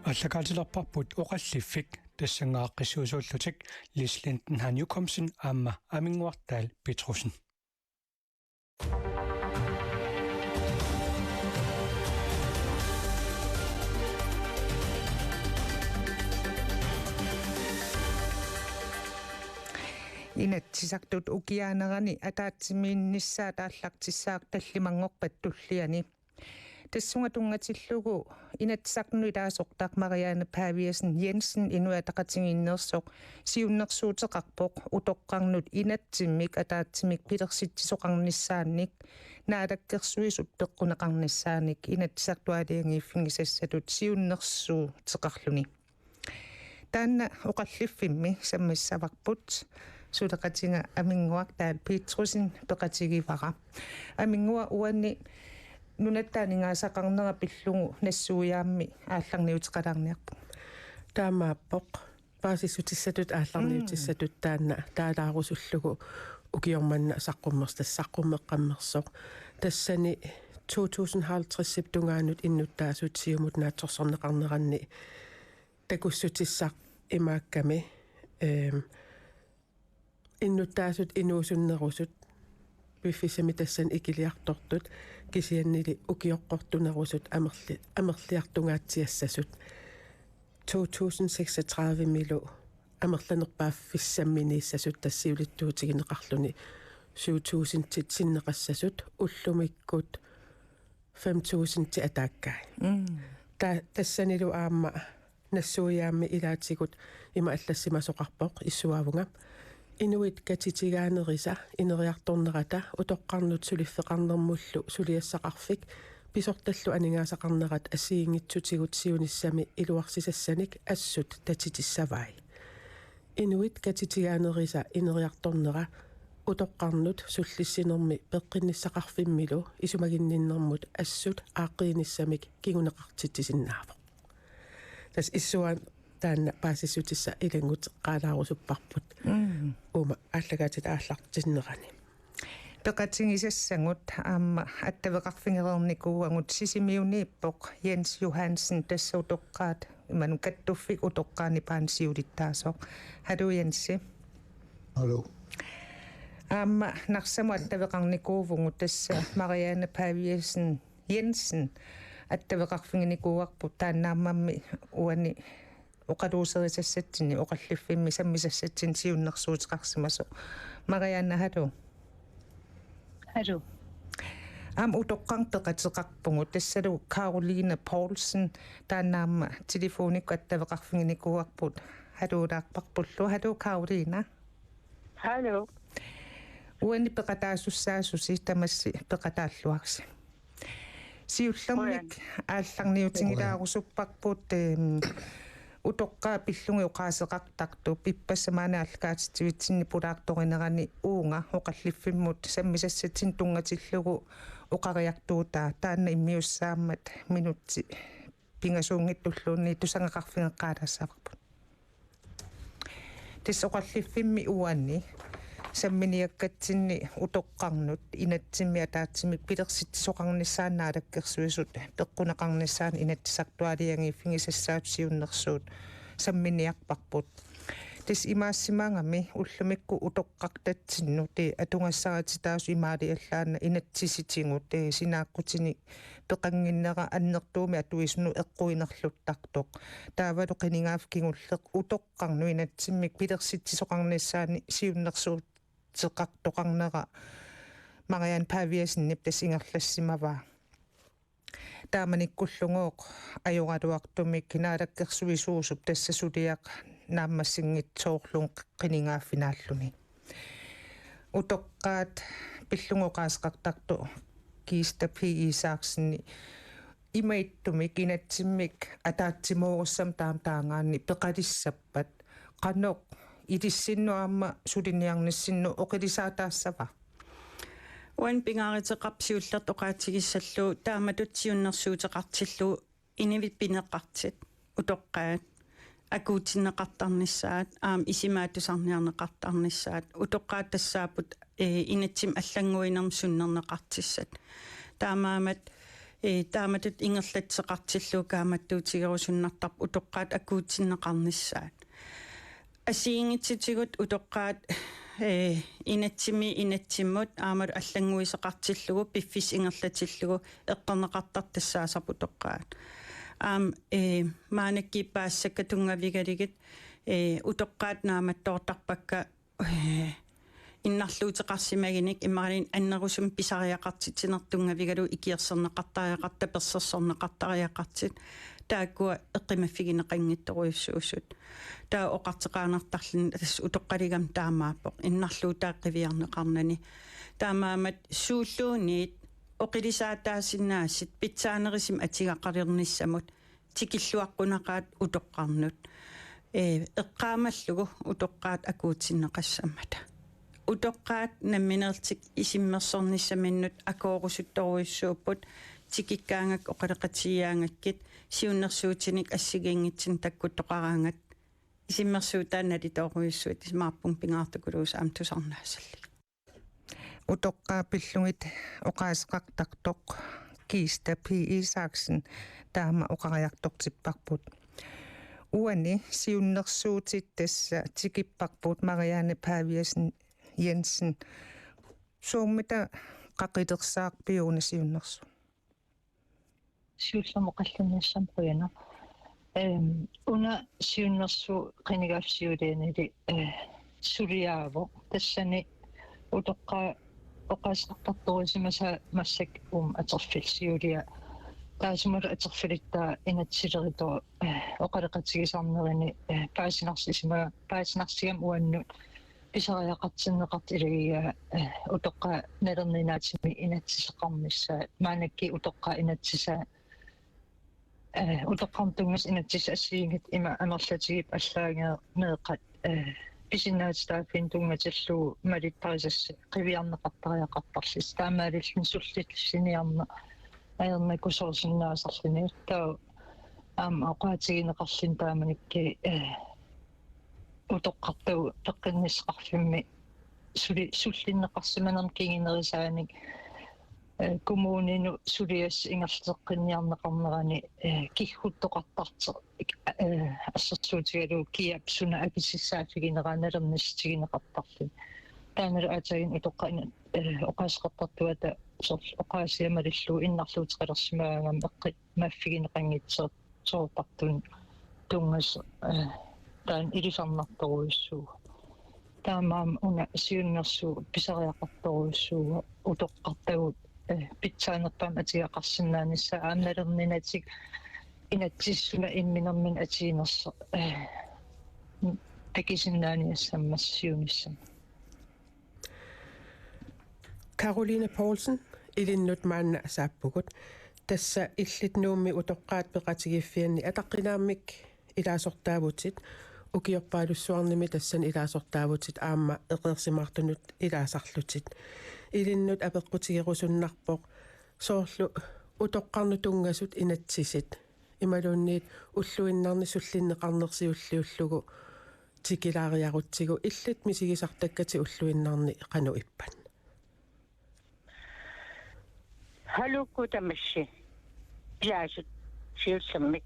аллакаатилерпарпут оқаллиффик тассангааққиссуусууллутик Лислинтен Ханьюкомсен аама амингуартаал Петрусен Inatsisaqtut ukiaanerani ataatimiinnissaa taallaqtissaaq tallimangorpat tulliani tassunga tungatillugu inatsisaqnu ilaasoqtaq Marianne Paviasen Jensen inuataqatiginnersoq siunnersuuteqarpoq utoqqarnut inatsimmik ataatsimik pilersitsisoqarnissaannik naalakkersuisut peqquneqarnissaanik inatsisaqtualiangiiffingisassatut siunnersuuteqarluni taanna oqallifimmi sammissavaqput suleqatinga aminguaq taal Petrusen peqatigivara amingua uanni nunattaaningaasaqarnera pillugu nassuuyaammi aallarniutiqalarniarpu taamaappoq paasissutissatut aallarniutissatut taanna taalaarusullugu ukiormanna saqqummerstassaqqumeqqammersoq tassani 2050 tungaanut innuttaasut siumut naatsorsorneqarneranni takussutissaq imaakkami innuttaasut inuusunnerusut piffisami tassan ikiliartortut kisiannili ukioqqortunerusut amerliartungaatsiassasut 2036 milu amerlanerpaaffissamminiissasut tassiulittuutigineqarluni 7000 sinneqassasut ullumikkut 5000 ataakkai tassanilu aamma nassuuyaammi ilaatigut ima allassimasoqarpoq issuavunga inuit katitigaanерisa ineriartornerata utoqqarnut suliffeqarnermullu suliassaqarfik pisortallu aningaasaqarnerat asiingitsutigut siunissami iluarsisassanik assut tatitissavai inuit katitigaanерisa ineriartornera utoqqarnut sullissinermi peqqinissaqarfimmilu isumaginninnermut assut aaqqiinissamik kiguneqartittisinnaavo tas issuan taanna paasissutissa ilangut qaalaarusupparput uma allagaatit aallartinnerani peqatingisassangut aamma attaveqarfingerernikuuangut sisimiuniippoq Jens Johansen tassa utoqqaat imanu kattuffik utoqqaani paansiulittaasoq halu Jensi hallo aamma narsamu attaveqarnikuuvungut tassa Marianne Paviasen Jensen attaveqarfinginikuuarput taannaamammi uani uqaluuserisassatsinni uqallifimmi sammisassatsin siunnersuutiqarsimasu Marianne halu utoqqarteqateqarpungu tassalu Caroline Paulsen taannaamma telefonikku attaveqarfinginikuuarput haluulaarparpullu halu Caroline hallo uani peqataasussaasussi tamassi peqataalluarsi siullernik aallarniutingilaarussupparput utoqqaa pillungi uqaaseqartartu pippasamaana allakaatittivitsinni pulaartorinerani uunga oqallifimmut sammisassatsin tungatillugu uqariartuutaa taanna immiussaammat minutti pingasuungittulluunni tusangaqarfingeqqaalassaavarput tissoqallifimmi uanni samminiakkatsinni utoqqarnut inatsimmi ataatsimmi pilersitsisoqarnissaannaalakkersuisut peqquneqarnissaan inatsisartualiangiiffingisassaat siunnersuut samminiarparput tis imaassimaangami ullumikku utoqqartatsinnu ti atungassaratsitaasu imaali allaanna inatsisitigut sinaaqqutini peqanginnera annertuumi atuisnu eqquinerluttartoq taavalu qiningaafkingulleq utoqqarnu inatsimmik pilersitsisoqarnissaani siunnersuut seqartoqarnera Marianne Paviasen niptasingerlassimavaa taamanikkullungooq ajugaluartumik naalakkersuisuusup tassasuliaq naammassingitsoorluun qiningaaffinnaalluni utoqqaat pillungoqaasqartartu kiista PI-saarsinni imaittumik inatsimmik ataatsimoorussam taangaanni peqalissappat qanoq itissinnuamma suliniarnissinnu oqilisaataassava uan pingaariteqarpsiullert oqaatigissallu taamatutsiunnersuuteqartillu inivippineqqartit utoqqaat akuutinneqartarnissaat isimaattusarniarneqartarnissaat utoqqaat tassaaput inatsim allanguinermsunnerneqartissat taamaamat тааматут ингерлатсеқартиллуу кааматтуутигерусуннартарп утоққаат акуутсиннеқарнissaat асиингитситигут утоққаат инатсиммут аамалу аллангуисеқартиллугу пиффис ингерлатиллугу эққернеқартартассаасарпу тоққаат маанаккиппаассакка тунгавигалигит утоққаат нааматтоортарпакка иннарлуутеқарсимагиник иммарин аннерусум писариақартитсинертунгавигалу икиерсернеқартариақарта персерсорнеқартариақартит тааккуа эққимаффигинеқангитторуйуссуусут таа оқартеқаанертарлун тас утоққалигам таамааппоқ иннарлуу тааққивиарнеқарнани таамаамат сууллуунит оқилисаатаасиннаассит питсаанерисим атигаққалерниссамут тикиллуаққунақаат утоққарнут эққаамаллугу утоққаат акуутсиннеқассаммата утоққаат намминертик исиммерсорниссаминнут акоорусутторуйуссууппут тикиккаангак оқалеқатигиаангаккит сиуннерсуутиник ассигиингитсин таккуттоқараангат исиммерсуутаанали тооруйуссуут исмаарпун пингаартукулуус аамтусарнаассалли утоққаа пиллугит оқаасеқартартоқ киста пи Isaksen таама оқариартортиппарпут уани сиуннерсуутит тасса тикиппарпут Марианне Павиасен Jensen сууммита қақилерсаарпиуна сиуннерсу сиуллермоқаллунниссам пуяна уна сиуннерсу қинигафсиулeenили сулиааво тассани утоққа оқаасеқартарторисимаса массак атерфилсиулиа таасимала атерфилиттаа инатсилерито оқалеқатигисарнерини паасинарсигам уанну писариақартиннеқарт илагиа утоққа налернинаатими инатсисеқарнissaа маанакки утоққа инатсисаа утоққартунгас инатсиса ассиингит има амерлатигип аллаагеа меэқат писиннаатстааффин тунгатиллуу малиттарисасса қивиарнеқартариақартарлис таамаалиллин суллитлсиниарна аерна кусорсиннаасарлини таа оқаатигинеқарлин тааманикки утоққартау пеққиннисқарфимми суллиннеқарсиманерм кингинерисааник коммунину сулиас ингерлеққинниарнеқарнерани киггуттоқартарте ассерсуутигалу киапсуна акиссисаафигинераанернистигинеқартарлу таанеру атагин утоққина оқаасеқартартуата сорл оқаасиамалиллуу иннарлуутеқалерсимаагам эққит маффигинеқангитсер соортартун тунгас таан илисарнарторуйуссуу таамаам уна сиуннерсуу писариақарторуйуссуу утоққартагут питсаанерпаам атиақарсиннаанисса аамналернинатик инатсиссуна имминермин атиинерса акисиннааниассаммас сиунissam Caroline Poulsen илиннут маанна асааппугут тасса иллитнуумми утоққаат пеқатигиффианни атаққинааммик илаасортаавутит укиорпаалуссуарними тассан илаасортаавутит аама эқерсимаартунут илаасарлутит илиннут апеққутигерусуннарпоқ соорлу утоққарну тунгасут инатсисит ималуунниит уллуиннарни суллиннеқарнерсиуллиуллугу тикилаариарутсигу иллит мисигисартаккати уллуиннарни қану иппан халуку тамаши яасут сиулсаммик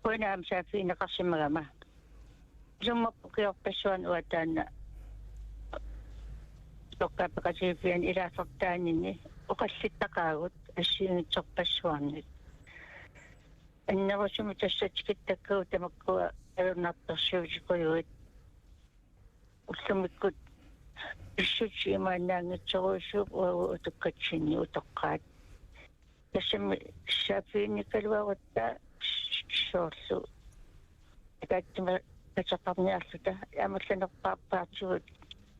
пунаам саафинеқарсимагама суммаппукиорпассуан уатаана тоққапеқатигиффиан илаасортаанини оқаллиттақаагут ассиунгитсорпассуарнит аннерусуму тассатикиттаккуу тамаккуа алунартерсиутикуйуит уллумиккут иссутсиимаанаангитсоруйссууп уагу утуккатсинни утоққаат тассами саафиникалуарутта соорлу такаттима тасақарниарлута ямалланерпааппаатсуут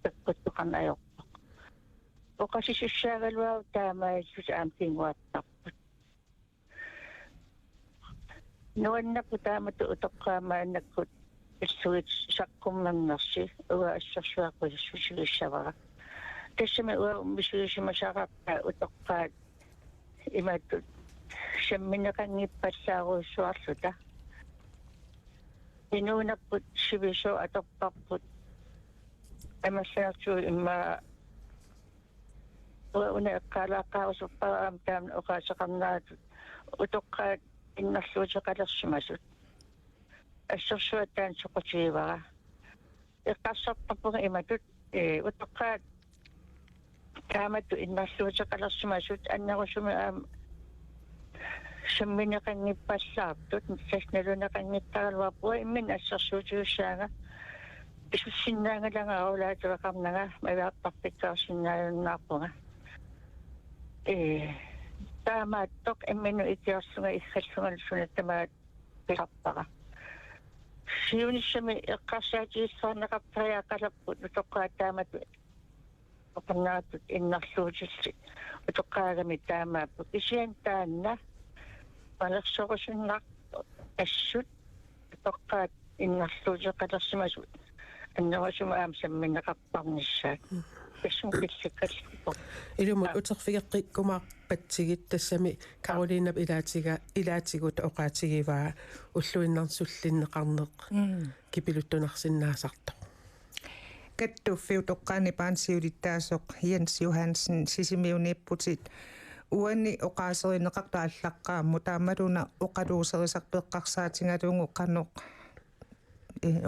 таккуттуқарнаёрпа оқасисуссаагалуау таамааллус аамтингуаттарпут нуаннапу таамату утоққаамааннаккут иссуит саққуммангерси уа ассерсуаққусуссуиссавара тассами уа мисуисимасаараппа утоққаат имааттут самминеқангиппассааруйссуарлута инуунаппут сивисо аторпарпут амассаартуу имма وأنا قالاقا وسبا أمتام أقاسقنا وتقاد إن السوج قد الشمسut الشرشوتان سقطيبا يقصد طبق إمتut وتقاد كامت إن السوج قد الشمسut أنه شمينا قني بساب توت نسشنا قني تالوابو من الشرشوج شانا شو سننا لنا أولاد رقمنا ما يعطيك سننا نابونا تامات توك إمنو إتياسنا إخلصنا لسنة تامات بحبها شيوني شمي قاساتي صارنا قبطايا قلبت وتوقع تامات وقنات إن السوجس وتوقع رمي تامات وكشين تانا ولخشوشنا الشد وتوقع إن السوجس قد السمسود أنه شو ما أمسن من قبطة من الشاك بشم بالسكر إلو أتخفي كما بتسيت تسمي كارولينا إلاتيغو تأوقاتيغي فا وسلوين نانسولين نقرنق كيبيلوتو نخسنا سارتو Kattu fiutoqqaani paansiulitaasoq Jens Johansen sisimiuniipputit uani oqaaserineqartaallaqqaammu taamaluna oqaluuserisarpeqqarsaatingaluungu qanoq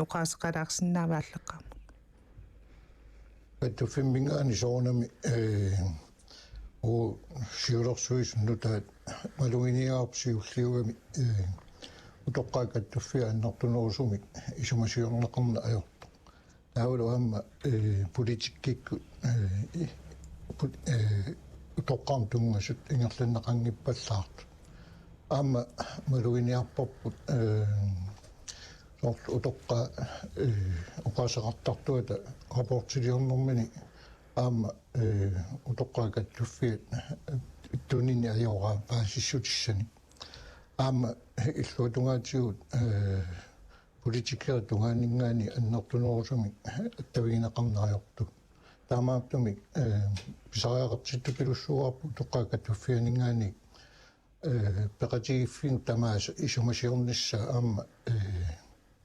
oqaasqalaarsinnaavaallaqqaammu Kattu fimmingaani soornami o siulorsuis nutaat malunginiaarpsiulliugami utoqqaa kattuffia annartunerusumik isumasiorneqarna ajortu Aula amma politikkikku utoqqaartungasut ingerlannaqanngippallaart amma maluiniarporput sort utoqqaa oqaasaqartartuata rapportiliornermini amma utoqqaa kattuffiat tunini ajoraa paasissutissani amma illuatungaatigut politiker tunganingaani annertunerusumi attaviginaqarnaajortu taamaattumi pisariaqartittupilussuarpu toqqaakatuffianingaani peqatigiffin tamaas isumasiornissa aamma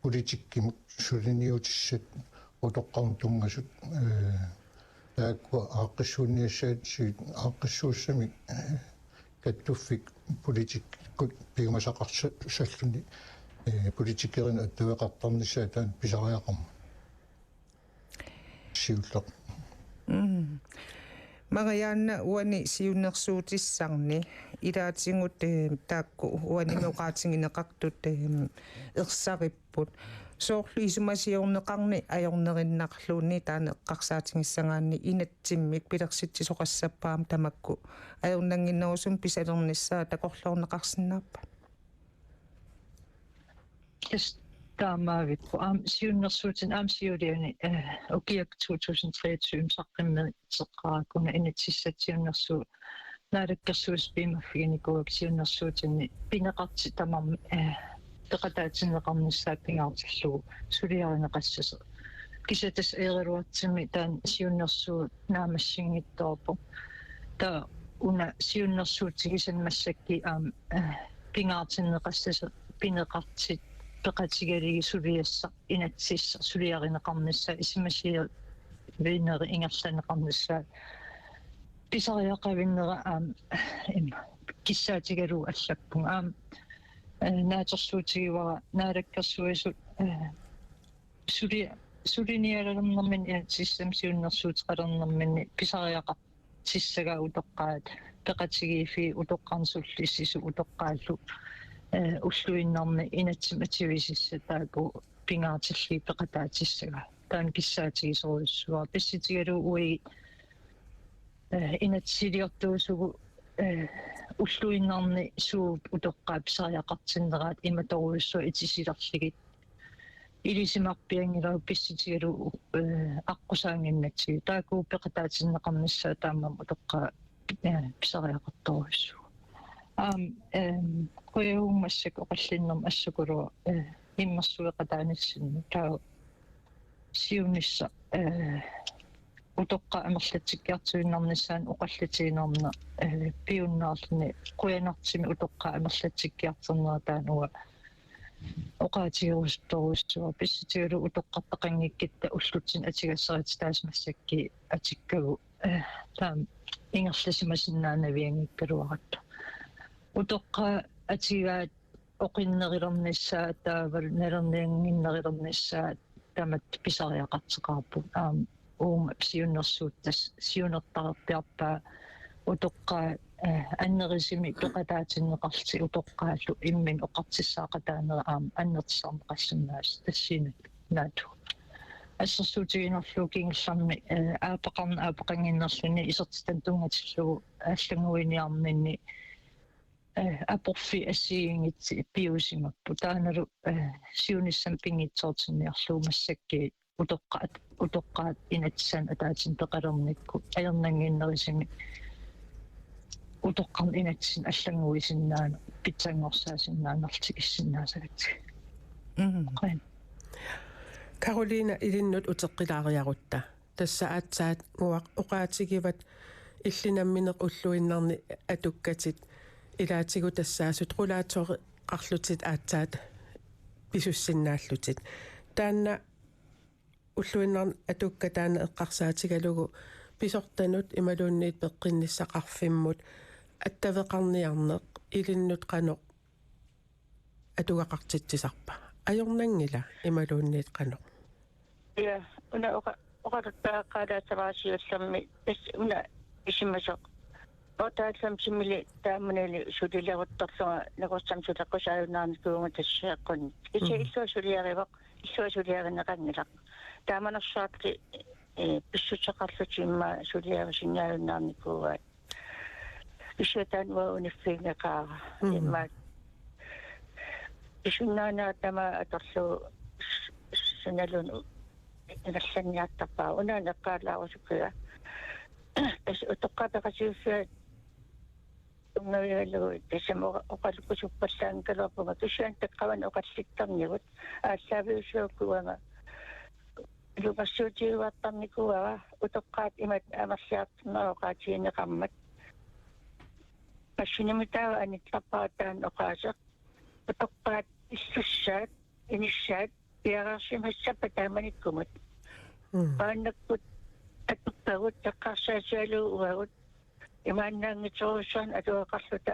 politikkim suliniutissat utoqqartungasut taakku aaqqissuunniassaat siit aaqqissuussami kattuffik politik pigumasaqarsalluni politikerin attavaqartarnissaatan pisariaqam siulleq Marianne uani siunnersuutissarni ilaatingut taakku uani meqaatingineqartut ersaripput soorlu isumasiorneqarni ajornerinnaqarluunni taana eqqarsaatingissangaanni inatsimmik pilersitsisoqassappaam tamakku ajornanginnerusum pisalernissaa takorlorneqarsinnaappa Taamaavitpu siunnersuutin siuliani ukiak 2023 saqqimmi seqqaakuna initsissatiunnersuu naalakkersuus piimaffiginikuak siunnersuutinni pineqarti tamam teqataatinneqarnissaat pingaartillugu suliarineqassase kisatas eeriluatsimi taan siunnersuu naamassingittorpu ta una siunnersuutigisan massakki pingaartinneqassase pineqartit peqatigaligi suliassa inatsissa suliarineqarnissa ismasier viineri ingerlaneqarnissa pisariaqavinnera kissaatigalu allappun naatersuutigivara naalakkersuisut sulinialernermin inatsissam siunnersuutiqalernerminni pisariaqartissaga utoqqaat peqatigiifi utoqqarnsullissisu utoqqaallu уллуиннарни инатсимативисисса тааку пингаартилли пеқатаатиссага таан киссаатигисоруссуа писситигалу уи инатсилиортуусугу уллуиннарни суу утоққаа писариақартиннераат иматоруссуа итисилерлигит илисимарпиангилау писситигалу аққусаангиннатсиги тааку пеқатаатиннеқарниссаа таамам утоққаа писариақарторуссуа qoyuummassak oqallinnerm assukulu immersueqataanissinn taa siunissa utoqqa amerlatsikkiartuinnarnissaan oqallatiinerna piunnaarluni quyanartimi utoqqa amerlatsikkiarternera taanuga oqaatigirustorussua pissitigalu utoqqartaqanngikkitta ullutsin atigasserit taasmassakki atikkagu таам ингерласимасиннаанавиангиккалуаратта утоққа атигаат оқиннерилерниссаа таавал налерниангиннерилерниссаа тамат писариақартеқарпу уум сиуннерсууттас сиунертарпиарпаа утоққа аннерисими тоқатаатиннеқарти утоққааллу иммин оқартиссаақатаанера аннертисарнеқассаннаас тассина наату ассерсуутигинерлу кингсарми аапақангиннерлуни исертитан тунгатиллугу аллагуиниарнинни апорфи ассиингитси пиусимаппу тааналу сиуниссам пингитсоортинниарлуу массакки утоққаат инатсан атаатин пеқалерникку аернангиннерисими утоққарн инатсин аллагуисиннаана питсангорсаасиннаанерлтик иссиннаасагатси қайн Каролина илиннут утеққилаариарутта тасса аатсаат уқаатигиват иллинамминеқ уллуиннарни атуккатит илаатигу тассаасут рулаатори қарлутит аатсаат писуссиннааллутит таанна уллуиннарни атукка таана эққарсаатигалугу писортанут ималуунниит пеққинниссақарфиммут аттавеқарниарнеқ илиннут қано атугақартитсисарпа ajornangila imaluunniit qano ja una oqarutpaaqaalaataraasiullermi tas una isimasoq otaatsam simili taamunali sulileruttorluga nakursam suleqqusaajunaarnikuunga tassiaqqun isi illuasuliarivaq illuasuliarineqannilaq taamanersaaqli pissuteqarlutimma suliarisinniajunaarnikuugaat isutaan wa uniffiingeqaaga immaat isunnana tama atorlu sunalun inallanniattapaa una neqqaalaarusukkiga tas utoqqapaqasiussua ungavialugu tasamu oqalukkusuppallaankaluarpunga tussian taqqavan oqallittarnigut аассаавиуссууккуага лугасsuutiуартарникуага утоqqaat имат амерлиартнероqaatiинеqarmat пассинамитаава анитларпаатаан оqaасеq утоqqaat иллуссаат инissаат пиараарсимассапа тааманиккумат пааннаккут атуппагут таккарсаасиалуу уагут имааннаангиторуссуан атуақарлута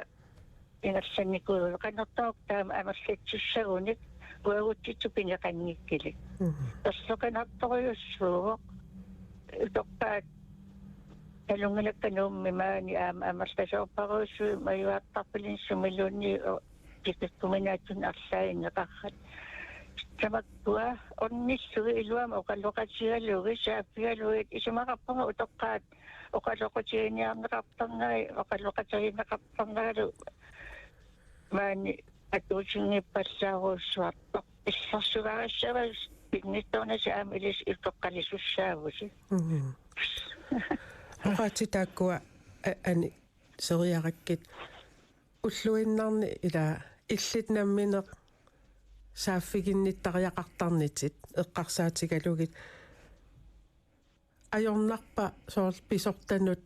ингерланникуу каннертаок таама амерлатсуссагуник уагутситсу пинеқангиккили таслуканарторюссууго утоqqaat талунгалаккануумми маани аама амерласоорпаруссуу маюаартарпилин сумилуунни тиккуминаатун арлаинеқаррат тамаккуа онниллуги илуама оқаллоқатсигалуги сааффигалугит исумақарпунга утоqqaat оқаллоқатигиниарнеқартарнери оқаллоқатигинеқартарнералу маани атуусингиппаллааруссуарпа илларсугарассава пигниттоонаса аамилис илтоққалисуссаагуси оqaatitaakkuа ани сериараккит уллуиннарни ила иллитнамминеқ сааффигинниттариақартарнитит эққарсаатигалугит ajornarpa soorl pisortanut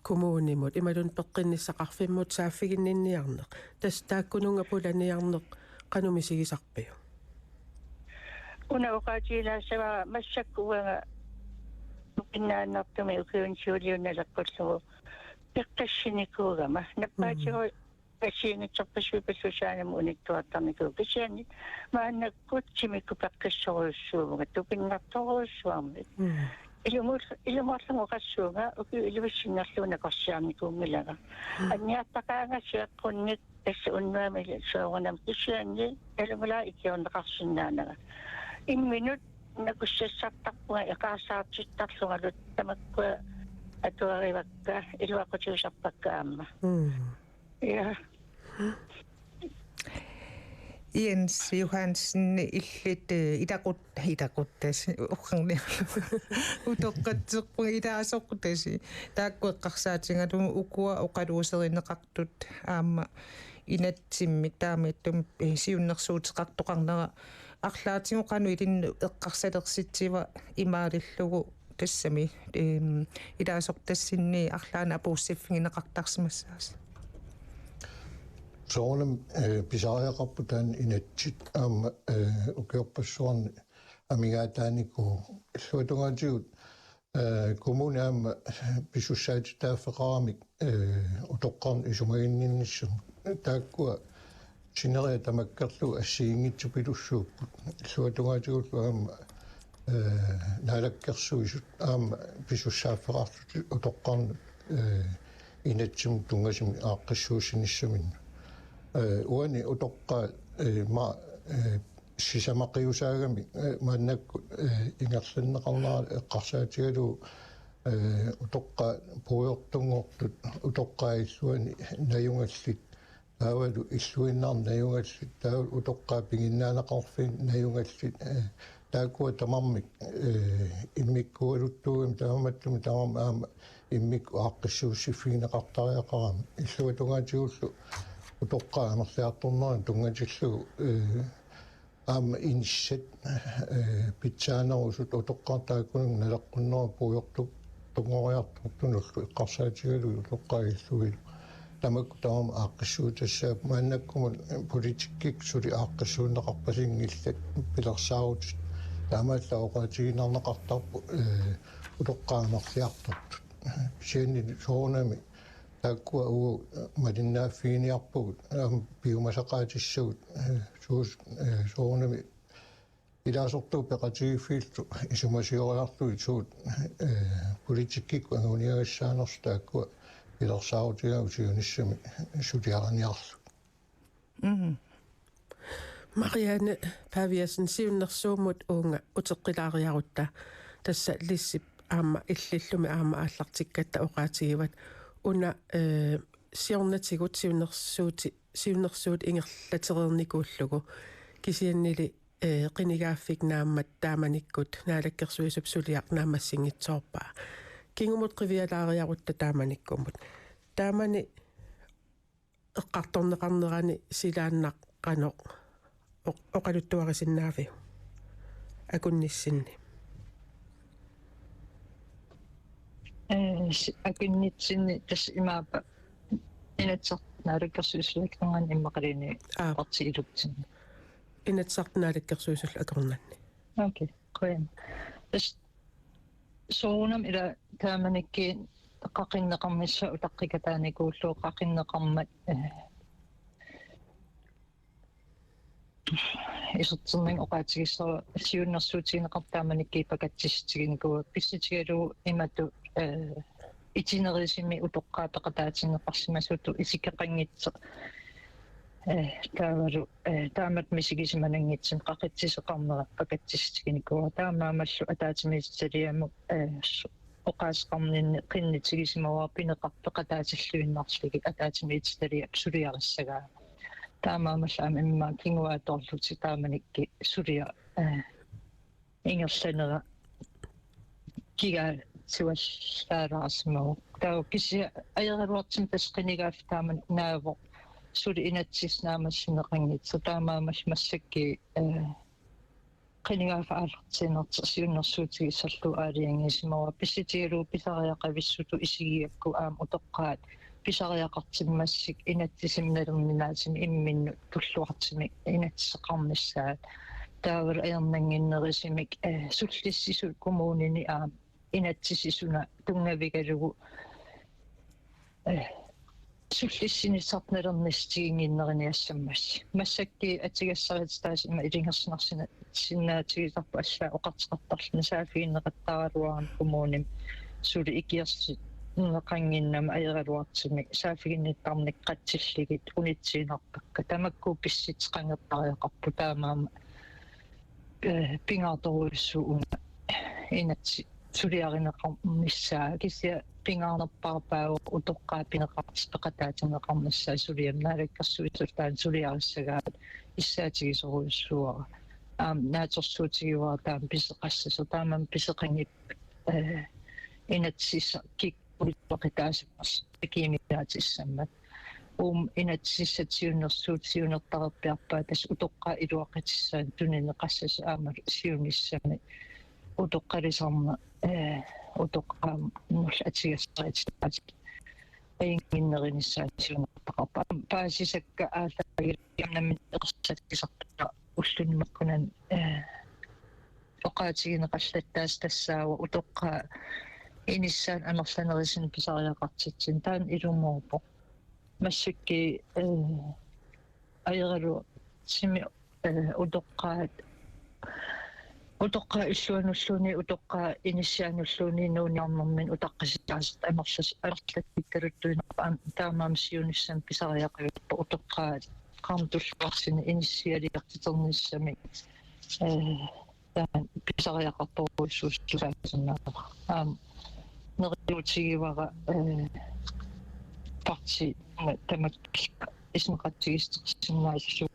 kommunimut imalun peqqinissaqarfimmut saaффигиннинниарнеq tas taakkununga pulaniarneq qanumisigisarpiu una oqaatiilaassava massakkuanga pinnaanartumi ukiunsiuliunalakkullugu peqqassinikuugama nappaatigu asiingitsorpassuipassusaanamu uniktuartarnikuu kisiani maannakkutsimikku peqqissoruussuuga tupinnartoruussuarmit ilumorlangu qassuunga uki iluvissinnerluuna korsiarnikuungilaga anniartaqaanga siaqqunnik tassa unnuami soorunam kisiani alungula ikiorneqarsinnaanaga imminut nakussassartarpunga iqaasaartittarlugalut tamakkua atuarivakka iluaqutiusarpakkaamma ja Jens Johansen illit itaquttas uqqarniarlu utoqqatseqpu itaasoqqutasi taakkueqqarsaatingalum ukua oqaluuserinneqartut aamma inatsimmi taamittum siunnersuutеқартоқарнера арлаатингоқану илинну эққарсалерситсива имаалиллугу тассами илаасортассинни арлаана апууссиффигинеқартарсимассаас soonam pisariaqarputaan inatsit aama ukiorpassuarni amigaataaniku illuatungaatigut kommunaam pisussaatitaafeqaramik utoqqarn isumaginninnissum taakkua sineria tamakkerlu assiingitsu pilussuupput illuatungaatигуллу аама наалаккерсуисут аама писуссааффеқартут утоққарнут инатсум тунгасими ааққиссуусиниссаминна уани утоққаа ма сисамақиусаагами мааннакку ингерланнеқарнаа эққарсаатигалу утоққаа пуйортунгортут утоққаиллуани наюнгаллит таавалу иллуиннаар наюнгаллит таавал утоққаа пигиннаанеқарфин наюнгаллит таакуа тамармик иммиккуалуттуугам тааматтуми тамам аама иммикку ааққиссууссиффигинеқартариақарами иллуатунгаатигуллу утоққаа амерлиарторнери тунгатиллугу аама инссат питсаанерусут утоққартааккунг налеққуннера пуйортук тунгориартортунуллу иққарсаатигалу утоққаиллугилу тамакку таама ааққиссуутассаап мааннаккумут политиккик сули ааққиссуунеқарпасингиллат пилерсаарут таамаалла оqaатигинарнеқартарпу утоққаамерлиартортут сианни соонами тааккуа уу малиннааффигиниарпугут аама биумасақаатиссагут суус соонами илаасортуу пеқатигиффииллу исумасиориарлуи суут политиккик ангуниагассаанерс тааккуа пилерсаарутигаа усиуниссами сулиараниарлу Marianne Paviasen siunnersuumut uunga uteqqilaaриарутта тасса лиссип аама иллиллуми аама ааллартиккатта оqaатигиват уна сиорнатигут сиуннерсуут ингерлатерерникууллугу кисианнили qinigaaffik naammat taamanikкут наалаккерсуисуп сулиақ наамассингитсоорпаа кингумут qivиалаариарутта тааманиккумут таамани эққарторнеқарнерани силааннаққано оқалуттуарисиннаавиу акунниссинни акуннитсинни тас имаапа инатсар наалаккерсуисулакнеран иммақалини партиилуттин инатсартнаалаккерсуисул акорнанни окей коем тас соонам ила тааманикки qaqinneqarmissa utaqqikataanikуулlu qaqinneqarmat исертэрнин оqaатигиссера сиуннэрсуутигинеқартааманикки пакатсистигиникуа писситигалу имату итинерисими утоққаапеқатаатиннеқарсимасуту исиккеқангитсеқ таавалу таамат мисигисиманангитсин қақитсисеқарнера пакатсистигиникуа таамаамаллу атаатимииссалиаму оqaасеқарнинни қиннитигисимаваа пинеқарпеқатаатиллуиннарлуги атаатимиитсалиа сулиариссагаа таамаамаллаама имма кингуааторлути тааманикки сулиа ингерланера кига суаллаалаарсмау таа кися аералуартим тасқинигааф тааман нааво сули инатсиснаамассинеқангит таамаамал массакки qinigaafa aallertiinerti siunnersuutigi sallu aaliangisimava pissitigaluu pisariaqavissulu isigiakku aam utoqqaat pisariaqartimmassik inattisimnalerminaatimi imminnu tulluartimi inattiseqarnissaat taavul aernanginnerisimik sullissisul kommunini aam inatsisisuna tungavigalugu суллиссинисартналернистигингиннерниассаммасси массакки атигассарит таас има илингерснарсина синнаатигисарпу аллаа оқартеқартарлна саафигиннеқаттаралуарам коммуним сули икиерси неқангиннама аералуартими саафигинниттарник қатсиллигит унитсиинарпакка тамакку писситеқангертариақарпу таамаама пингаарторуиссууна инатси сулиаринеқарнissaa кися пингаарнерпарпаа утоққаа пинеқартиспеқатаатинеқарнissaa сулиамнаалаккерсуисултаан сулиариссагаат иссаатигисоруиссуара наатерсуутигиваа таам писеқассасо таамам писеқангип инатсисса киккулиппақитаасиппас кимиаатиссаммат инатсиссатсиуннерсуут сиунертарпиарпаа тас утоққаа илуаққитиссаан тунинеқассас аама сиуниссами утоққалисарна утоққаа нул атигассаритаат эйнгиннеринissаатсиунертақарпа паасисакка ааллаги ямнаммит эқэрсатисартуна уллунмаккунан utokkaatigineqallataas tassaawa utokkaa inissaan anerlanerisen pisariaqartitsin taan ilumuupo massukki ajeralu simi utokkaa illuanulluuni utokkaa inissianulluuni nuuniarnermin utaqqasitaasat anerlattikkaruttuinerpaan taamaamsiunissam pisariaqaruppa utokkaa qaamtulluarsini inissialiartiternissami taan pisariaqartoruissuussusaasannaaqa neriutigivaqa parti tamak ismeqatsigistersinnaassu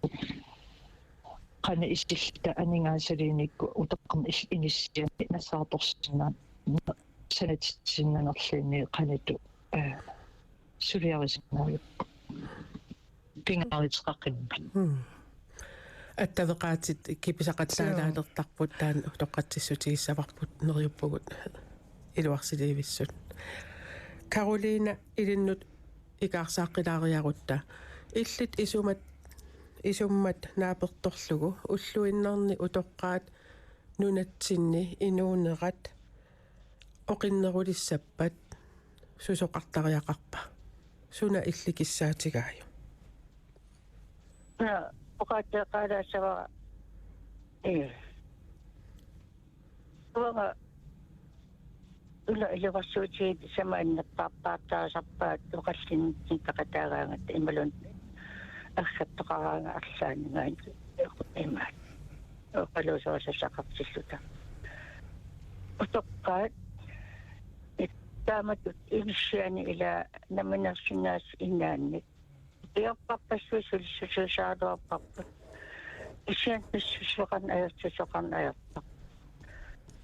qana isillita aningaasaliinikku utoqqam inissiami nassaatorsinnaa sanatitsinnanerliini qanitu suliarisinnaajuppa pingaariteqaqimma attavaqaatit kipisaqatsaalaalertarput taan utoqqatsissutigissavarput neriuppugut iluarsiliivissut Karoliina ilinnut ikaarsaaqqilaariarutta illit isummat naapertorlugu ulluinnerni utoqqaat nunatsinni inuunerat oqinnerulissappat susoqartariaqarpa suna illikissaatigaaju uqaatteqaalaasava uanga ulla iluvassuutiit samaannappaappaattaasarpaat uqallinnin taqataagaangat imalun арсаттоqaraanga арлаанингаан имаат оқалуусоорсассақартиллута утоққаат тааматут инссиани ила наминерсинаас иннаанник иорпарпассуусулиссусаалуарпарпут исиан писсусоқан аяртусоқарнаярпа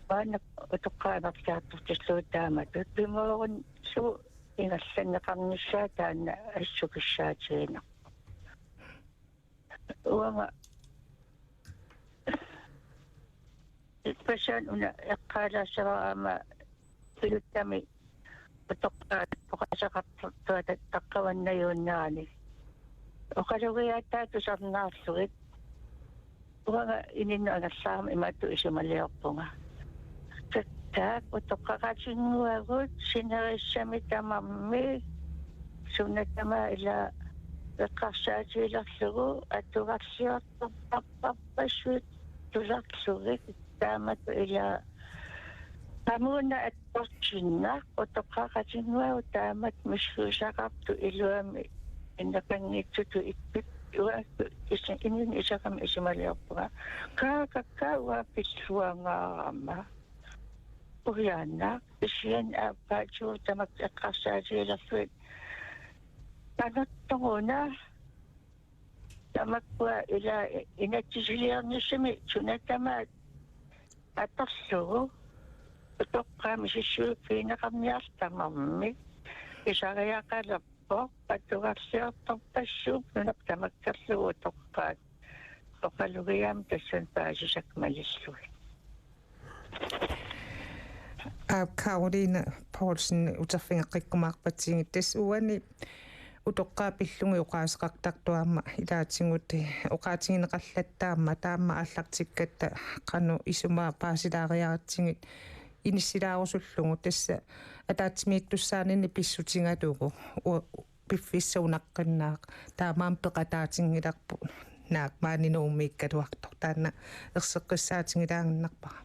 ваанак утоққаанерлаартортиллуу тааматут пимоорун су ингалланнеқарниссаа таана ассукиссаатиина уама пашан уна эққалаасараама пилуттами утоққаат оқасақартуата таққаваннаюуннаани оқалугиааттаату сарнаарлугит уага ининну агаллаарма имаатту исумалиорпунга таттаак утоққақатингуагут синериссами тамамми сунатама ила эққарсаатиилерлугу аттугарлиортарпарпассуит туларлугит таамату ила тамуна аттортинна утоққақатингуагу таамат миссуусақарту илуами иннакангитсуту иппит уаатту исин исакам исималиорпуга каакаккауа пиллуангаарама уяна исиан аппаачу тамак эққарсаатиилерлуит танаттогуна тамаккуа ила инатсилиарниссами сунатамаат атарлугу утоққаами сиссуу пинеқарниартамарми исариақалерпо паттугарлиортарпассууп нунақ тамаккерлугу утоққаат оқалугиам тассан паасисакмалиллуи Karoliina Poulsen uterfingeqikkumaarpatsiingit tas uani utoqqaa pillungi uqaasaqartartuarma ilaatsingut uqaatigineqallattaarma taamma аллартиккатта qanu isumaa paasilaariaratsingit inissilaarusуллугу тасса атаатсимииттуссаанинни писсутингатугу пиффиссаунаqqannaaq таамаам пеқатаатингиларпу наак маанинуумииккалуартор таана ерсеққиссаатингилаагнарпара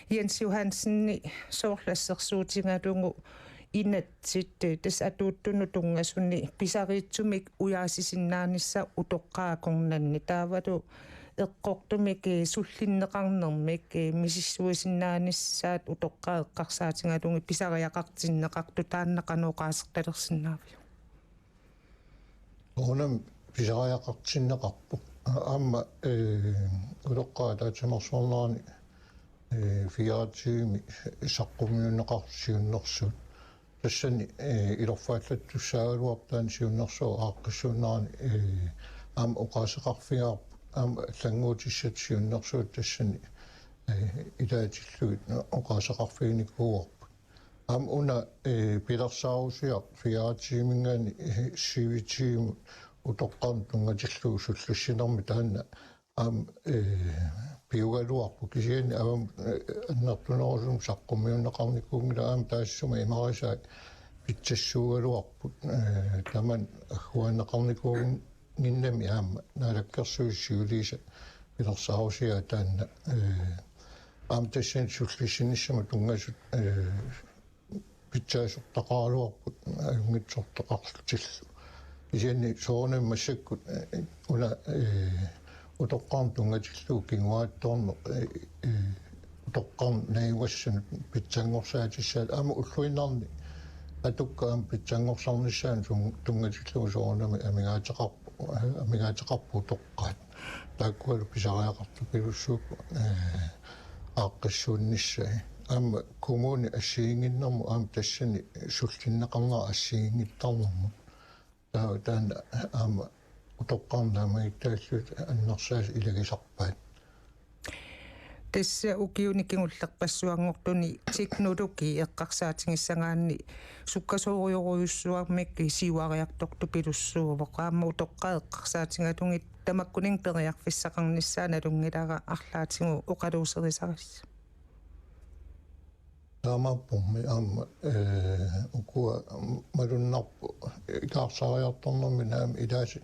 Jens Johansen soorlassersuutigalugu inatsit tas atuuttunutungasunni pisariitsumik ujaasisinnaanissa utoqqaaqornanni taavalu eqqortumik sullinneqarnermik misissuisinnaannissaat utoqqaa eqqarsaatingalungi pisariaqartinneqartu taannaqanuqaasertalersinnaaviu onam pisariaqartinneqarpu amma utoqqaataatimersornerani fiaatiimi isaqqumiunneqarsiunnersut тассани илорфааллаттуссаагалуартаан сиуннерсоо ааққиссууннарани аама оқаасеқарфигаап аама лангуутиссат сиуннерсуут тассани илаатиллуит оқаасеқарфигникууарпут аама уна пилерсаарусиар фиаатиимингаани сивитииму утоққарн тунгатиллугу суллуссинерми таанна Piugaluarpu kisiin annartunorsum saqqummiunnaqarnikuungila taassuma imarisaa pitsassuugaluarput taman huannaqarnikuun ninnami naalakkersuissiuliisa pilersarusia taanna tassan sullissinissama tungasut pitsaasuqtaqaaluarput ajungitsortaqartillu kisiinni soornam massakkut una utoqqaam tungatillu kinguaattornu utoqqaam naiuassan pitsangorsaatissaan ulluinarni atukkaam pitsangorsaarnissaan tungatillu soornami amigaataqarpu toqqaat taakkualu pisariaqartu pilussuuku aaqqissuunnissai kumuuni assiinginnermu tassani sullinnaqarnera assiingittarnermu taana utoqqaam taamagitaallut annersaas ilagisarpaat tässä ukiunikingullerpassuangortuni teknologi eqqarsaatingissangaanni sukkasorioruyussuarmik siuariartortu pilussuuvoqaamma utoqqaa eqqarsaatingatungit tamakkuning teriarfissaqarnissaanalungilaga arlaatigu uqaluuserisaris taamapummi ukua malunnarpu ikaarsariartornermi naam ilaasi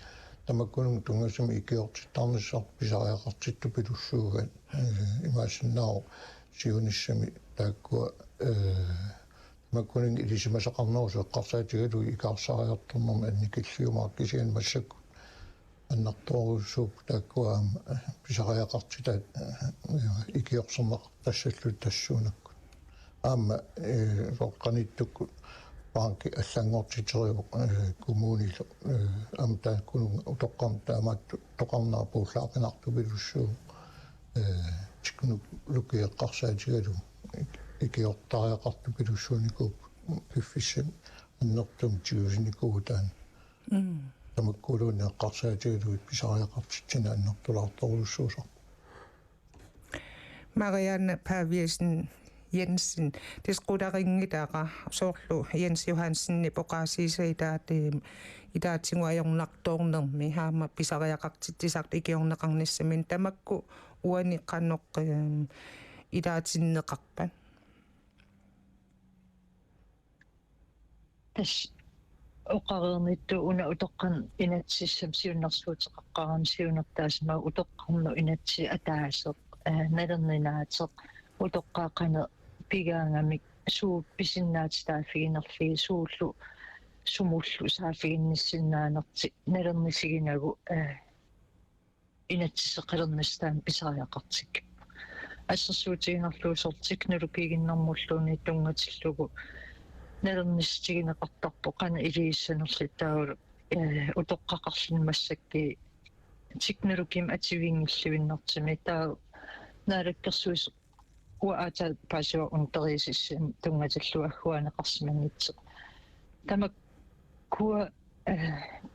tamakkunung tungasami ikiortittarnissar pisariaqartittu pilussuugan imaasinnaru siunissami taakkua tamakkuning ilisimasaqarnerusu eqqarsaatigalu ikaarsariartornermi annikilliumaaq kisian massakku annartoruussuup taakkua pisariaqartita ikiorserneq tassallut tassuunakku roqqanittukku paanki allangortiteriu kumuunillu taakkunung utoqqam taamaattu toqarnaapuullaaqinartu pilussuu tiknuk lukieqqarsaatigalu ikiortariaqartu pilussuunikuup piffissam annertum tiguusinikuutaan tamakkuuluunni eqqarsaatigalu pisariaqartitsina annertulaartorulussuusar Marianne Paviesen Jensen tisqularingitaqa soorlu Jens Johansen poqaasiisa itaatinguajornartoornermi haama pisariaqartittisart ikiorneqarnissamin tamakku uani qannoq itaatinneqarpan tas oqarernittu una utoqqan inatsissam siunnersuuteqaqqaram siunertaasma utoqqarnu inatsi ataaseq nalerninaatseq utoqqaaqana pigaangamik suuppisinnaatitaafiginerfi suullu sumullu saafiginnissinaanerti nalernisigiнагу inatsisseqalernistaan pisariaqartik ассерсуутигинерлуусортик нулукигиннэрмуллууни тунгаtillugu нернистигинеқартарпо қана илииссанерлиттаагулу утоққақарлинмассакки технологиим ативингиллуиннэртими таа наалаккерсуис уаата пасуа унтерисиссам тунгаtillu аггуанеқарсимангитсеқ тамак куа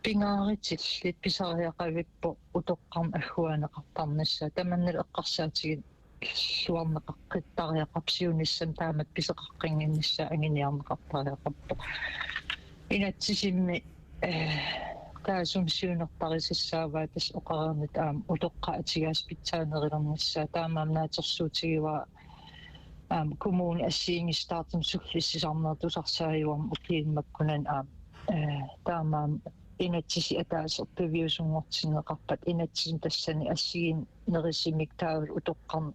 пингааритиллит писариақавиппо утоққарм аггуанеқартарнасса таманнал эққарсаатигит суарнеқаққиттариақарсиунissam таамат писеқаққингиннисса агиниарнеқартариақарпо инатсисимми таасум сиунертарисиссааваа тас оқарернит утоққа атигаас питсаанерилернissaа таамаам наатерсуутигива kommune assiingistaatum sullissisarnertusarsaayuam ukiinmakkunan taamaam inatsisi ataaserpiviusungortineqarpat inatsin tassani assiin nerisimik taavul utoqqarn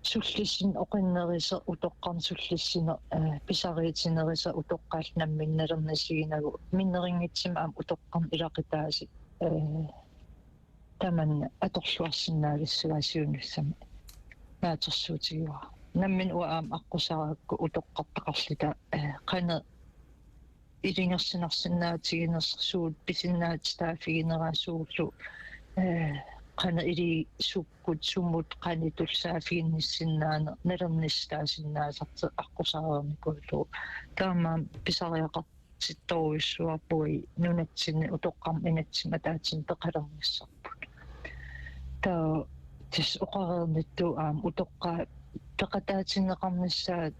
sullissin oqinnerisa utoqqarn sullissine pisariitinerisa utoqqaal namminnalernasiinagu minneringitsima utoqqarn ilaqitaasi taman atorluarsinnaagissugaasiunussami naatersuutigiva nammin uaam aqusarakku utoqqartaqarlita qana ilingersinarsinnaatiginersuut pisinnaatitaafigineraasuullu qana ili sukkut summut qanitullsaafiginnissinnaane nalernistaasinnaaserti aqusaaramikuullu taamaam pisariaqartittoruissuarpui nunatsinni utoqqarm inatsima taatsin peqalernissarput taa tis uqarernittu utoqqaa peqataatinneqarnissaat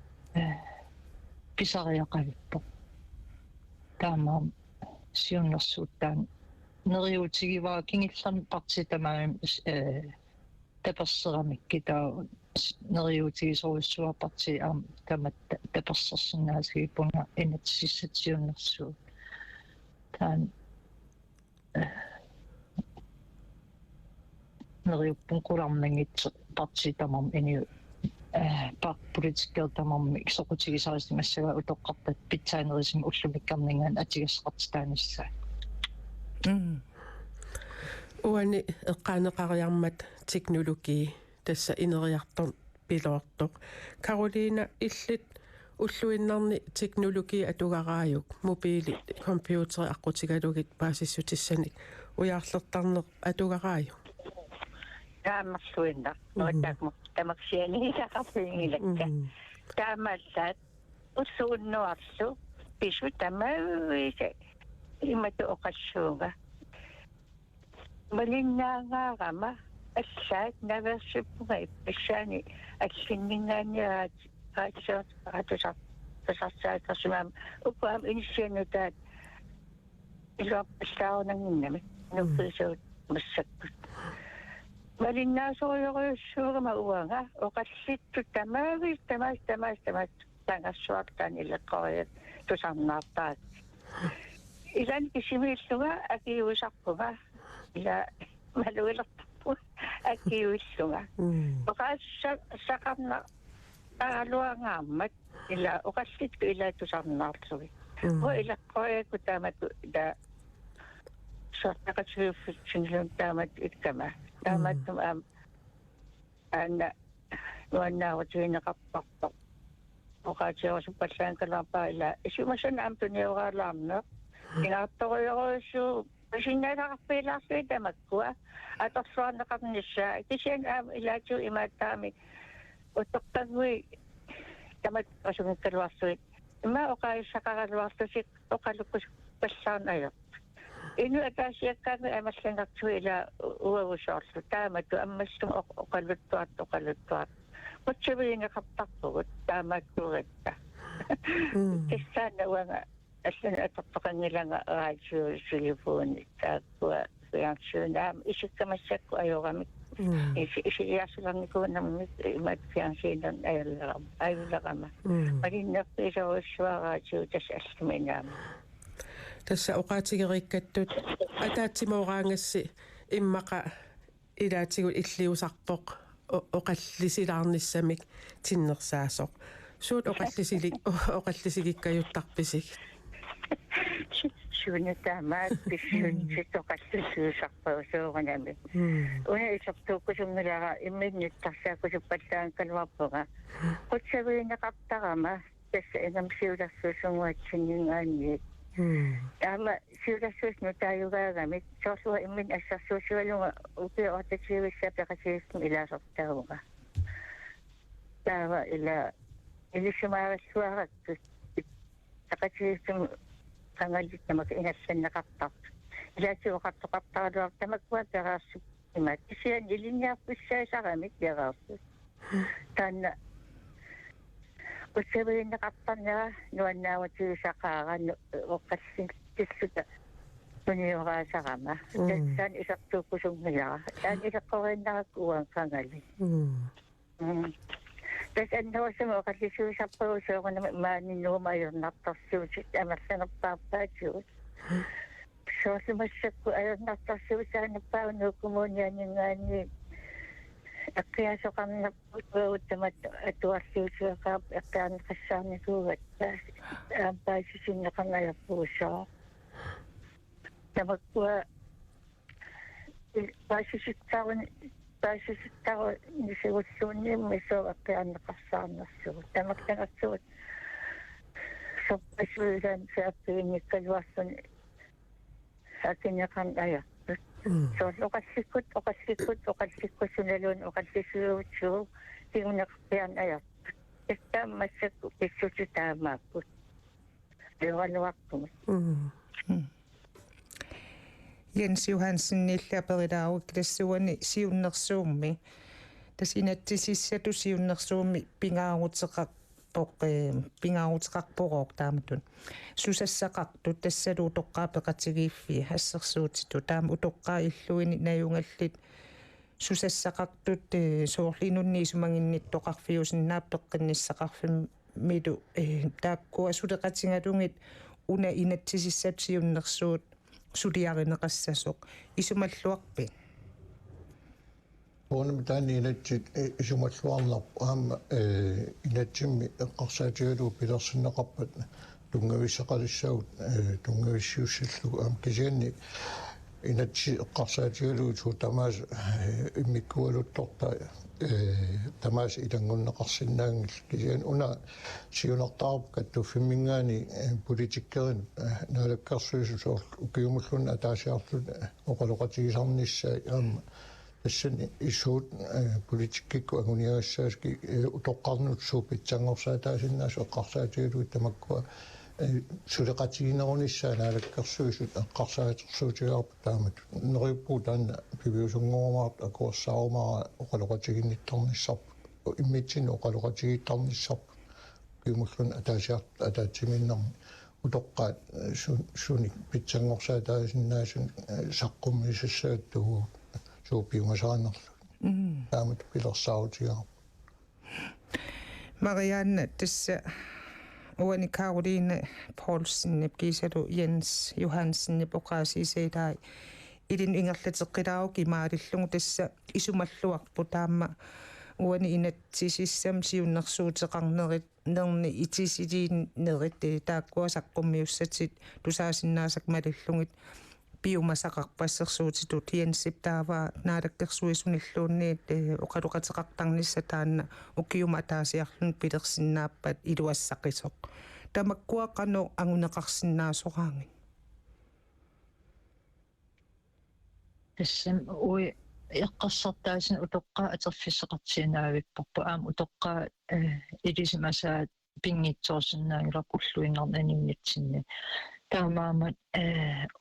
pisariaqavippo taamaam siunnersuuttaan neriutigivaa kingillan partitamaam taperseramikki taa neriutigisorussua parti tamat tapersersinnaasipunga inatsissatiunnersuut taan neriuppun kularmangit partitamam ini politikertamam iksokutigisaaristimassaga utoqqartat pitsaanerisimi ullumikkarningaan atigasqartitaanissa Uani eqqaaneqariarmat teknologi tassa ineriartor piloortoq Carolina illit уллуиннарни teknologi атугарааюк мобили компьютери аққутигалугит паасиссутиссаник уяарлертарнеқ атугарааю таамарлуинна нуаттаакму тамаксианигисақарфингилакка таамааллаат уссууннуарлу пису тамаависа имату оқассуунга малиннаагаарама аллаат наверсиппуга иппассаани аллиннингаанниаат атусартасарсаатарсимаам уппаам инissианутаат илуаппассаарунангиннами нупписуут массаккут малиннаасориориуссуугама уанга оқаллитту тамаави тамаас тангассуартаан илеққориат тусарнаартаат илан кисимииллуга акиуисарпуга ила малуилертарпу акиуиллуга оқаасса сақарна аалуангааммат ила оқаллитту илаатусарнаарлуги илеққориакку таамату да сортақатсуuffitsinglun taamat ikkama taamattum anna nuannaarutiineqarparpa oqaatiorusuppallaankallarpaa ila isumasana amtunioraallaarne inaartoriorussu pasinnaalaarpiilaarlui tamakkua atorsuarneqarnissaa kisian ilaatiu imaattaami uttoqqagui tamat asungikkaluarsuit ima oqaissaqaraluarlusik oqalukkus passaarnayo inu ataasiakkaami amallangartui ila uagusoorlu taamatu ammassum oqalluttuat qutsaviineqartarpugut taamattugatta kissaana uanga аллана атортоқангиланга радио телефони тааккуа фиансунаам исиккамассакку ajorami исиасуларникуунамми имат фиансинан аюллерама малиннерписоруссуараатиу тас аллуминаама тасса оқаатигериккаттут атаатсимоораангасси иммақа илаатигут иллиусарпоқ оқаллисилаарниссамик тиннерсаасоқ суут оқаллисигиккаюттарписик шунатаамаат писсуутситоқаллисуусарпаусууганами уна исертууккусунгилара имминниттарсааккусуппаллаан калуарпуга қутсавиинеқартарама тасса ингамсиуларсуусунгуатсиннингаанниит ама сиулассуусну тааюгаагамик соорлуа иммин ассарсуусуалунга упиортатсиивиссапеқасииссум илаасортаагуга таава ила илисимаарассуаракку тақатииссум кангалиттамак инассаннеқартарт илаатиуқартоқартаалуартамаккуа пераассуп имат кисиан илинниарпуссаасарамик пераассу таанна уссавиинеқартарнера нуаннааватиусақаара оққассингтиссута туниораасарама тассаан исартууккусунгилара таан илеққориннараккуан кангали тас аннуасама оқаллисуусарпагусоорнама мааниннуумаайорнартарсуусит амерланерпаарпаатиут соосимассакку аернартарсуусаанаппаунууккумуунианингаани аккиасоқарнаппут атуарлуусуақарп аккаарнеқассаарникуугат паасисиннеқарнаярпуусаа тамаккуа паасиситтару нисигуллуунниимми аккаарнеқассаарнерсугут тамактангатсугут соппасуулаан сааппигинниккалуарсун акинеқарнаяр оқалликкусуналуун оқаллисуутсуу тигунеқпиан аяр таттаамассакку писсутутаамааккут эвалуарпугут Jens Johansen nillaaperilaaruik tassuani siunnersuummi tasinattisissatu siunnersuummi pingaaruteqa пеқарпоқ пингаутеқарпороқ тааматун сусассақартут тассалу тоққаапеқатигииффи ассерсуутиту таама утоққаа иллуини наюнгаллит сусассақартут соорлинунни сумангинниттоқарфиусиннаап пеққинниссақарфим милу тааккуа сулеқатингалунгит уна инатсисиссатсиуннерсуут сулиаринеқассасоқ исумаллуарпи Bornem dan inatsit isumalluarnarp aama inatsimmi eqqarsaatigalu pilersinnaqarpat tungavisseqalissagut tungavissiussallugu aam kisianni inatsi eqqarsaatigalu suu tamaas immikkualuttorta tamaas ilangunneqarsinnaangil kisian una siunartaarp kattuffimmingaani politikkerin naalakkarsuisu soor ukiumullun ataasiarlut oqaloqatigisarnissai aama Sen isuut politikikku anguniagassaaski utoqqarnut suupitsangorsaataasinnaas eqqarsaatigaluit tamakkua suleqatiginerunissaan aalakkarsuisut eqqarsaatiqsuutigaarpa taamat neriuppuu taanna piviusungormaart akuassaarumaa oqaloqatiginnittornissarpu immitsin oqaloqatigittarnissarpu kiumullun ataatiminnermi utoqqaat suunik pitsangorsaataasinaasun saqqummisassaattugu Sopiumasaanerlu. Taamat pilersautiga. Marianne tassa uani Caroline Poulsen kisalu Jens Johansen pokaasiseedai idin ingerlateqqilaaruki maalillungu tassa isumalluarpu taamma uani inatsisissam siunnersuuteqarnerit nerni itisiliinnerit taakkuasaqqummiussatit tusaasinaasak malillungit piumasaqarpassersuutitut Jensip taava naalakkersuisunilluunniit oqaluqateqartarnissa taanna ukiuma ataasiarlun pilersinnaappat iluassaqqisoq tamakkuaqano anguneqarsinnaasuqaangin тассам уи эққарсартааsin утоққаа атерфиссеқартинаавиппарпу аама утоққаа илисимасаат пингитсоорсиннаангилақ уллуиннарнанимнитсинни таамаамат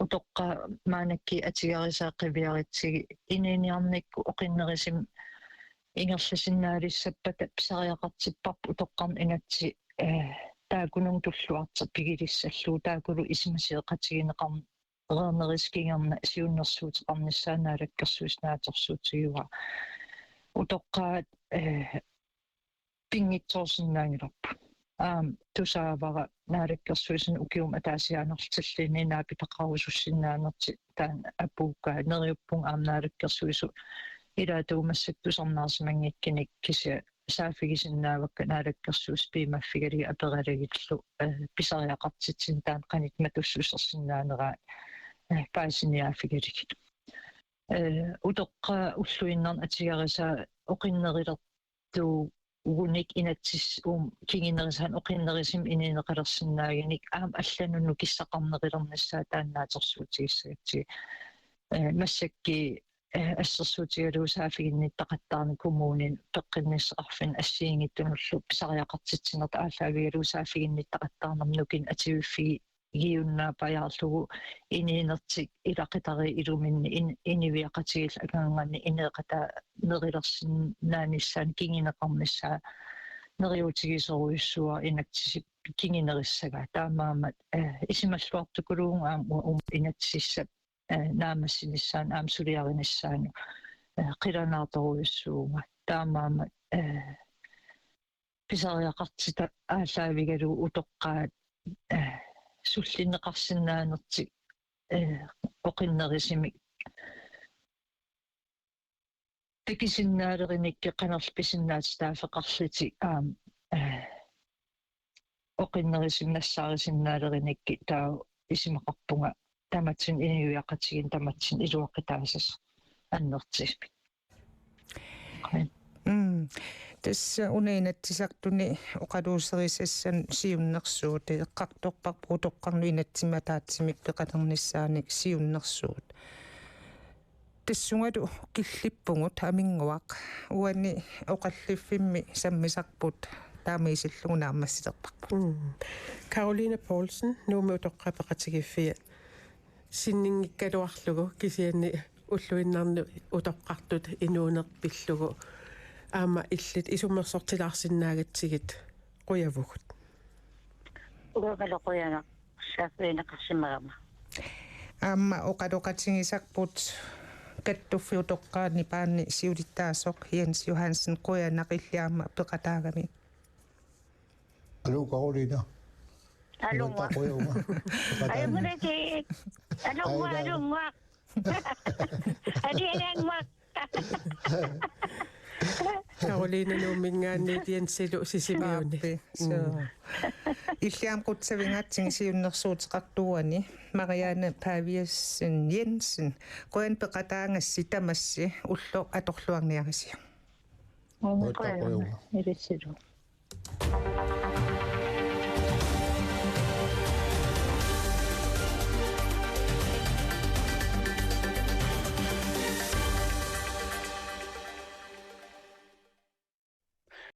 утоққаа маанакки атигарисааққивиаритсиги ининиарникку оқиннерисим ингерласиннаалиссаппата писариақартиппарпу утоққарн инатси таакунун туллуарта пигилиссаллуу таакулу исимасиеқатигинеқарн ернерискингерна сиуннэрсуутеқарниссаанаалаккерсуиснааторсуутигуа утоққаат пингитсоорсиннаангиларпу тусаавара наалаккерсуисин укиум атаасиаанерлтиллини наапитақарусуссиннаанерти таан апуукка нериуппун аамнаалаккерсуису илаатуумассактусарнаарсимангиккиник кися саафигисиннаавакка наалаккерсуус пиимаффигалиги апералагиллу писариақартитсин таан қанит матуссусерсиннаанераа паасиниаафигалиги утоққа уллуиннарн атигариса оқиннерилерту угуник инатсис кингинерисаан оқиннерисим ининеқалерсинаагиник аам алланунну киссақарнерилернассаа тааннаатерсуутигиссагатси массакки ассерсуутигалуусаафигинниттақаттаарни коммуунин пеққинниссеқарфин ассиингиттунуллу писариақартитсинерта ааллаагигалуусаафигинниттақаттаарнернукин ативиффиги гиуннаапаяарлугу ининертик илақитари илуминни инивиақатигил агаанганни инеқата нерилерсиннааниссаан кингинеқарнissaа нериутигисоруйссуа инактисип кингинериссага таамаамат исималлуартукулуун аам инатсиссап наамассиниссаан аам сулиаринissaaну қиланаарторуйссуунга таамаамат писариақартита ааллаавигалу утоққаат суллиннеқарсиннаанерти оқиннерисими пикисиннаалериникке қанерлписиннаати таафеқарлити аам оқиннерисимнассаарисиннаалериникки таа исимақарпунга таматсин иниуяқатигин таматсин илуаққитаасас аннертиспи tässä uneinatsisartuni oqaluuserisassan siunnersuut eqqartorparpu utoqqarnu inatsimataatsimik peqaternissaani siunnersuut tassungalu killippungut aminguaq uani oqalliffimmi sammisarput taamiisillungunaammassiterparpu Caroline Poulsen nuumi utoqqapeqatigiffiat sinninngikkaluarlugu kisianni уллуиннарни утоққартут инуунерпиллугу аама иллит исумерсортилаарсинаагатсигит quyavugut uqaloquyana saafiinaqarsimagama Amma oqaloqatingisarput kattuffiutoqqaani paanni siulittaasoq Jens Johansen qoyanaqilliarma peqataagami. Alo Karolina. alunga aymunaki alunga adianangma Karolina numingaanni Jensilu sisimiuni So illiam qutsavingaatsin siunnersuutiqartuani Marianne Paviasen Jensen qoyan peqataangassi tamassi ullo atorluarniarisia. Oqaqoyuma. Irisilu.